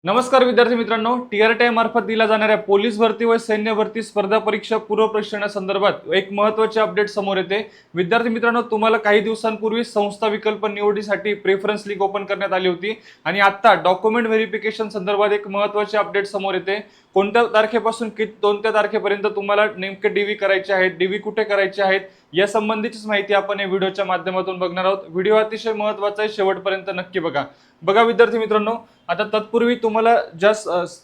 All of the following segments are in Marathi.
नमस्कार विद्यार्थी मित्रांनो, टीआरटी मार्फत दिल्या जाणाऱ्या पोलीस भरती व सैन्य भरती स्पर्धा परीक्षा पूर्व प्रशिक्षणासंदर्भात एक महत्त्वाचे अपडेट समोर येते। विद्यार्थी मित्रांनो, तुम्हाला काही दिवसांपूर्वी संस्था विकल्प निवडीसाठी प्रेफरन्स लिंक ओपन करण्यात आली होती आणि आता डॉक्युमेंट व्हेरिफिकेशन संदर्भात एक महत्त्वाचे अपडेट समोर येते। कोणत्या तारखेपासून कोणत्या तारखेपर्यंत तुम्हाला नेमके डीव्ही करायचे आहेत, डीव्ही कुठे करायचे आहेत या संबंधीची माहिती आपण या व्हिडिओच्या माध्यमातून बघणार आहोत। व्हिडिओ अतिशय महत्त्वाचा आहे, शेवटपर्यंत नक्की बघा विद्यार्थी मित्रांनो, आता तत्पूर्वी तुम्हाला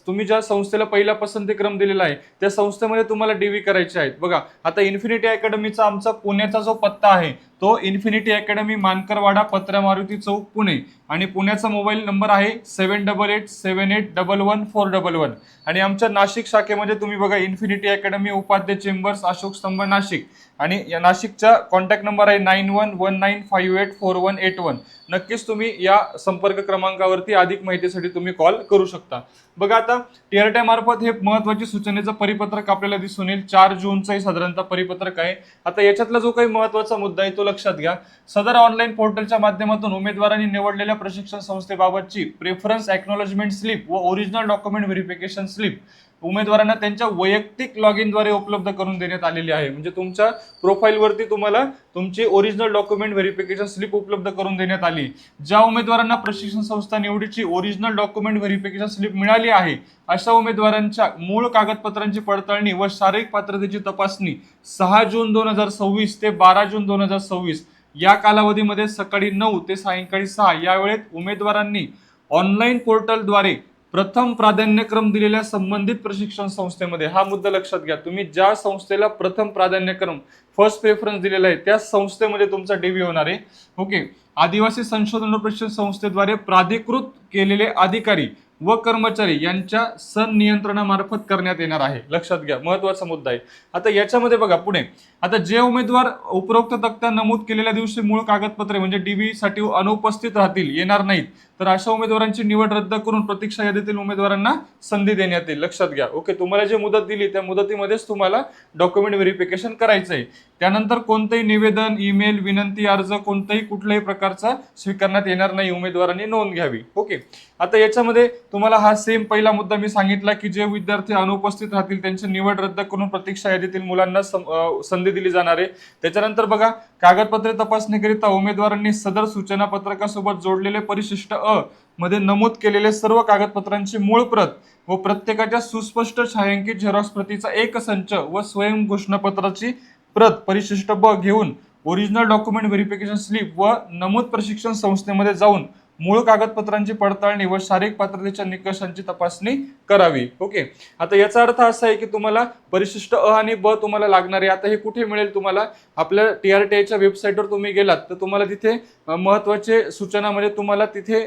तुम्ही ज्या संस्थेला पहिला पसंतीक्रम दिलेला आहे त्या संस्थेमध्ये तुम्हाला डीव्ही करायचे आहेत। बघा, आता इन्फिनिटी अकॅडमीचा आमचा पुण्याचा जो पत्ता आहे तो इन्फिनिटी अकॅडमी मानकरवाडा, पत्रा मारुती चौक, पुणे आणि पुण्याचा मोबाईल नंबर आहे 7887811411 आणि आमच्या नाशिक शाखेमध्ये तुम्ही बघा Infinity Academy, Upadhyay Chambers, Ashok Stambh, Nashik आणि या नाशिकचा कॉन्टॅक्ट नंबर आहे 9119584181। नक्कीच तुम्ही या संपर्क क्रमांकावरती अधिक माहितीसाठी तुम्ही कॉल करू शकता। बघा, आता टीआरटी मार्फत हे महत्त्वाची सूचनेचं परिपत्रक आपल्याला दिसून येईल। 4 जूनचं साधारणतः परिपत्रक आहे। आता याच्यातला जो काही महत्त्वाचा मुद्दा आहे तो लक्षात घ्या। सदर ऑनलाईन पोर्टलच्या माध्यमातून उमेदवारांनी निवडलेल्या प्रशिक्षण संस्थेबाबतची प्रेफरन्स एक्नॉलेजमेंट स्लिप व ओरिजिनल डॉक्युमेंट व्हेरिफिकेशन स्लिप उमेदवारांना त्यांच्या वैयक्तिक लॉग इनद्वारे उपलब्ध करून देण्यात आलेली आहे। म्हणजे तुमच्या प्रोफाईलवरती तुम्हाला तुमची ओरिजिनल डॉक्युमेंट व्हेरिफिकेशन स्लिप उपलब्ध करून देण्यात आली। ज्या उमेदवारांना प्रशिक्षण संस्था निवडीची ओरिजिनल डॉक्युमेंट व्हेरिफिकेशन स्लिप मिळाली आहे अशा उमेदवारांच्या मूळ कागदपत्रांची पडताळणी व शारीरिक पात्रतेची तपासणी 6 जून 2026 ते 12 जून 2026 या कालावधीमध्ये सकाळी 9 ते सायंकाळी 6 या वेळेत उमेदवारांनी ऑनलाईन पोर्टलद्वारे प्रथम प्राधान्यक्रम दिलेल्या संबंधित प्रशिक्षण संस्थेमध्ये, हा मुद्दा लक्षात घ्या, तुम्ही ज्या संस्थेला प्रथम प्राधान्यक्रम फर्स्ट प्रेफरन्स दिलेला आहे त्या संस्थेमध्ये तुमचा डीव्ही होणार आहे। ओके, आदिवासी संशोधन व प्रशिक्षण संस्थेद्वारे प्राधिकृत केलेले अधिकारी व कर्मचारी यांच्या संनियंत्रणामार्फत करण्यात येणार आहे। लक्षात घ्या, महत्त्वाचा मुद्दा आहे। आता याच्यामध्ये बघा पुढे, आता जे उमेदवार उपरोक्त तक्त्यात नमूद केलेल्या दिवशी मूळ कागदपत्रे म्हणजे डीव्ही साठी अनुपस्थित राहतील, येणार नाहीत, तर अशा उमेदवारांची निवड रद्द करून प्रतीक्षा यादीतील उमेदवारांना संधी देण्यात येईल। लक्षात घ्या। ओके, तुम्हाला जे मुदत दिली त्या मुदतीमध्येच तुम्हाला डॉक्युमेंट व्हेरिफिकेशन करायचं आहे। त्यानंतर कोणतेही निवेदन, ईमेल, विनंती अर्ज कोणत्याही कुठल्याही प्रकारचा स्वीकारण्यात येणार नाही, उमेदवारांनी नोंद घ्यावी। ओके, आता याच्यामध्ये तुम्हाला हा सेम पहिला मुद्दा मी सांगितला की जे विद्यार्थी अनुपस्थित राहतील त्यांची निवड रद्द करून प्रतीक्षा यादीतील मुलांना संधी दिली जाणार आहे। त्याच्यानंतर बघा, कागदपत्रे तपासणीकरिता उमेदवारांनी सदर सूचना पत्रकासोबत जोडलेले परिशिष्ट अ मध्ये नमूद केलेले सर्व कागदपत्रांची मूळ प्रत व प्रत्येकाच्या सुस्पष्ट छायांकित झेरॉक्स प्रतीचा एक संच व स्वयं घोषणापत्राची प्रत परिशिष्ट ब घेऊन ओरिजिनल डॉक्युमेंट व्हेरिफिकेशन स्लिप व नमूद प्रशिक्षण संस्थेमध्ये जाऊन मूळ कागदपत्रांची पडताळणी व शारीरिक पात्रतेच्या निकषांची तपासणी करावी। ओके, आता याचा अर्थ असा आहे की तुम्हाला परिशिष्ट अ आणि ब तुम्हाला लागणार आहे। आता हे कुठे मिळेल तुम्हाला? आपल्या टीआरटीआयच्या वेबसाईटवर तुम्ही गेलात तर तुम्हाला तिथे महत्त्वाचे सूचनामध्ये तुम्हाला तिथे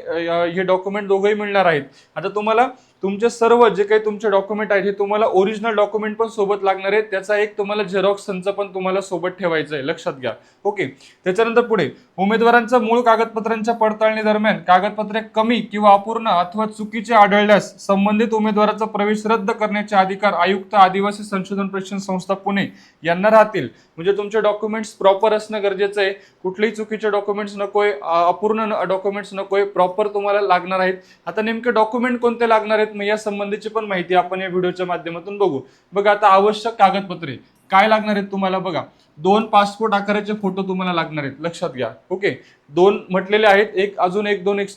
हे डॉक्युमेंट दोघंही मिळणार आहेत। आता तुम्हाला तुमचे सर्व जे काही तुमचे डॉक्युमेंट आहेत हे तुम्हाला ओरिजिनल डॉक्युमेंट पण सोबत लागणार आहे, त्याचा एक तुम्हाला झेरॉक्स संच पण तुम्हाला सोबत ठेवायचा आहे, लक्षात घ्या। ओके, त्याच्यानंतर पुढे उमेदवारांच्या मूळ कागदपत्रांच्या पडताळणी दरम्यान कागदपत्रे कमी किंवा अपूर्ण अथवा चुकीचे आढळल्यास संबंधित उमेदवाराचा प्रवेश रद्द करण्याचे अधिकार आयुक्त आदिवासी संशोधन प्रशिक्षण संस्था पुणे यांना राहतील। म्हणजे तुमचे डॉक्युमेंट्स प्रॉपर असणं गरजेचं आहे, कुठलेही चुकीचे डॉक्युमेंट्स नकोय, अपूर्ण डॉक्युमेंट्स नकोय, प्रॉपर तुम्हाला लागणार आहेत। आता नेमके डॉक्युमेंट कोणते लागणार आहेत मग या संबंधीची पण माहिती आपण या व्हिडिओच्या माध्यमातून बघू। बघा, आता आवश्यक कागदपत्रे काय लागणार आहेत तुम्हाला? बघा, 2 पासपोर्ट आकाराचे फोटो तुम्हाला लागणार आहेत, लक्षात घ्या। ओके, 2 म्हटलेले आहेत, अजून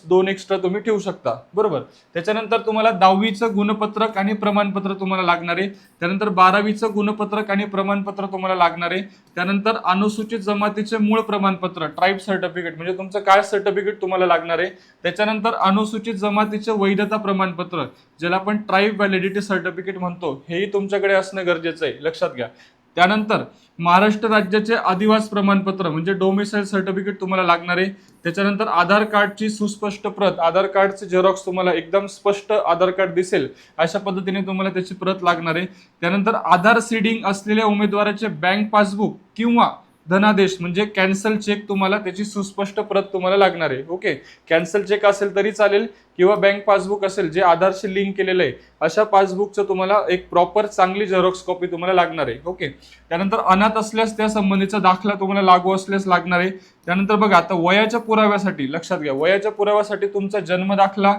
2 एक्स्ट्रा तुम्ही ठेवू शकता, बरोबर। त्याच्यानंतर तुम्हाला 10वीचं गुणपत्रक आणि प्रमाणपत्र तुम्हाला लागणार आहे। त्यानंतर 12वीचं गुणपत्रक आणि प्रमाणपत्र तुम्हाला लागणार आहे। त्यानंतर अनुसूचित जमातीचे मूळ प्रमाणपत्र ट्राईब सर्टिफिकेट म्हणजे तुमचं कास्ट सर्टिफिकेट तुम्हाला लागणार आहे। त्याच्यानंतर अनुसूचित जमातीचे वैधता प्रमाणपत्र ज्याला आपण ट्राईब व्हॅलिडिटी सर्टिफिकेट म्हणतो हेही तुमच्याकडे असणं गरजेचं आहे, लक्षात घ्या। त्यानंतर महाराष्ट्र राज्याचे आदिवासी प्रमाणपत्र म्हणजे डोमिसाइल सर्टिफिकेट तुम्हाला लागणार आहे। त्याच्यानंतर आधार कार्डची सुस्पष्ट प्रत, आधार कार्डचे झेरॉक्स तुम्हाला एकदम स्पष्ट आधार कार्ड दिसेल अशा पद्धतीने तुम्हाला त्याची प्रत लागणार आहे। त्यानंतर आधार सीडिंग असलेल्या उमेदवाराचे बँक पासबुक किंवा धनादेश म्हणजे कॅन्सल चेक तुम्हाला त्याची सुस्पष्ट प्रत तुम्हाला लागणार आहे। ओके, कॅन्सल चेक असेल तरी चालेल किंवा बँक पासबुक असेल जे आधारशी लिंक केलेलं आहे अशा पासबुकचं तुम्हाला एक प्रॉपर चांगली झेरॉक्स कॉपी तुम्हाला लागणार आहे। ओके, त्यानंतर अनाथ असल्यास त्या संबंधीचा दाखला तुम्हाला लागू असल्यास लागणार आहे। त्यानंतर बघा, आता वयाच्या पुराव्यासाठी लक्षात घ्या, वयाच्या पुराव्यासाठी तुमचा जन्म दाखला,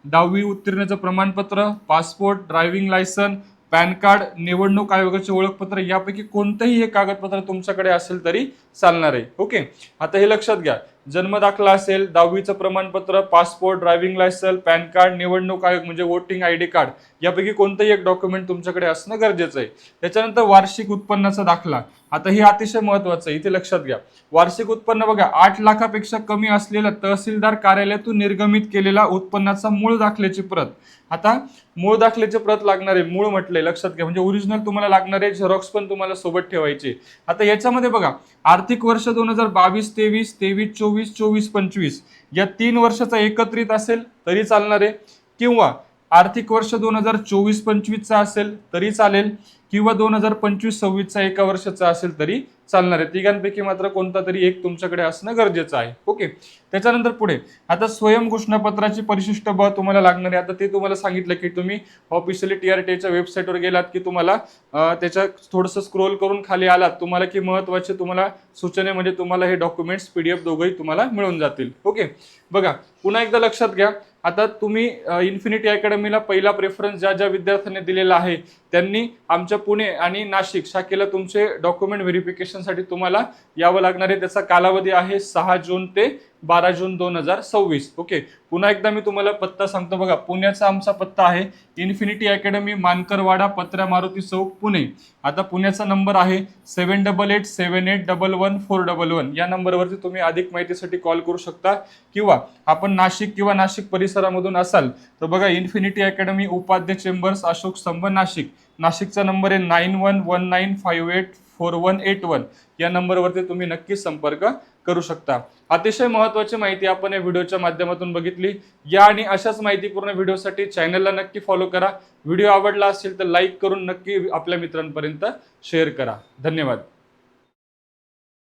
10वी उत्तीर्णाचं प्रमाणपत्र, passport, driving licence, PAN card, निवडणूक आयोगाचे ओळखपत्र यापैकी कोणतंही हे कागदपत्र तुमच्याकडे असेल तरी चालणार आहे. ओके, आता हे लक्षात घ्या. जन्म दाखला असेल, 10वीचं प्रमाणपत्र, passport, driving licence, PAN card, निवडणूक आयोग म्हणजे वोटिंग आयडी कार्ड यापैकी कोणतंही एक डॉक्युमेंट तुमच्याकडे असणं गरजेचं आहे. त्याच्यानंतर वार्षिक उत्पन्नाचा दाखला. आता हे अतिशय महत्वाचं आहे, इथे लक्षात घ्या. वार्षिक उत्पन्न बघा 8 लाखापेक्षा कमी असलेला तहसीलदार कार्यालयातून निर्गमित केलेला उत्पन्नाचा मूळ दाखल्याची प्रत. आता मूळ दाखल्याची प्रत लागणार आहे, मूळ म्हटलंय लक्षात घ्या, म्हणजे ओरिजिनल तुम्हाला लागणार आहे, झेरॉक्स पण तुम्हाला सोबत ठेवायचे. आता याच्यामध्ये बघा आर्थिक वर्ष 2022-23, 23-24, 24-25 या 3 वर्षाचा एकत्रित असेल तरी चालणार आहे, किंवा आर्थिक वर्ष 2024-25चा असेल तरी चालेल, किंवा 2025-26चा एका वर्षाचा असेल तरी चालणार आहे. तिघांपैकी मात्र कोणता तरी एक तुमच्याकडे असणं गरजेचं आहे. ओके, त्याच्यानंतर पुढे आता स्वयं घोषणापत्राची परिशिष्ट ब तुम्हाला लागणार आहे. आता ते तुम्हाला सांगितलं की तुम्ही ऑफिशियली TRTच्या वेबसाईटवर गेलात की तुम्हाला त्याच्या थोडंसं स्क्रोल करून खाली आलात, तुम्हाला की महत्वाचे तुम्हाला सूचने म्हणजे तुम्हाला हे डॉक्युमेंट्स PDF दोघंही तुम्हाला मिळून जातील. ओके, बघा पुन्हा एकदा लक्षात घ्या. आता तुम्ही इन्फिनिटी अकॅडमीला पहिला प्रेफरन्स ज्या ज्या विद्यार्थ्यांनी दिलेला आहे त्यांनी आमच्या पुणे आणि नाशिक शाखेला तुमचे डॉक्युमेंट व्हेरिफिकेशनसाठी तुम्हाला यावं लागणार आहे. त्याचा कालावधी आहे 6 जून ते 12 जून 2026. ओके, पुन्हा एकदा मी तुम्हाला पत्ता सांगतो बघा. पुण्याचा आमचा पत्ता आहे इन्फिनिटी अकॅडमी, मानकरवाडा, पत्र्या मारुती चौक, पुणे. आता पुण्याचा नंबर आहे 7887811411. या नंबरवरती तुम्ही अधिक माहितीसाठी कॉल करू शकता, किंवा आपण नाशिक किंवा नाशिक परिसरामधून असाल तर बघा Infinity Academy, Upadhyay Chambers, Ashok Stambh, Nashik. नाशिकचा नंबर आहे 9119584181. या नंबरवरती तुम्ही नक्की संपर्क करू शकता. अतिशय महत्त्वाची माहिती आपण या व्हिडिओच्या माध्यमातून बघितली. या आणि अशाच माहितीपूर्ण व्हिडिओसाठी चॅनलला नक्की फॉलो करा. व्हिडिओ आवडला असेल तर लाईक करून नक्की आपल्या मित्रांपर्यंत शेअर करा. धन्यवाद.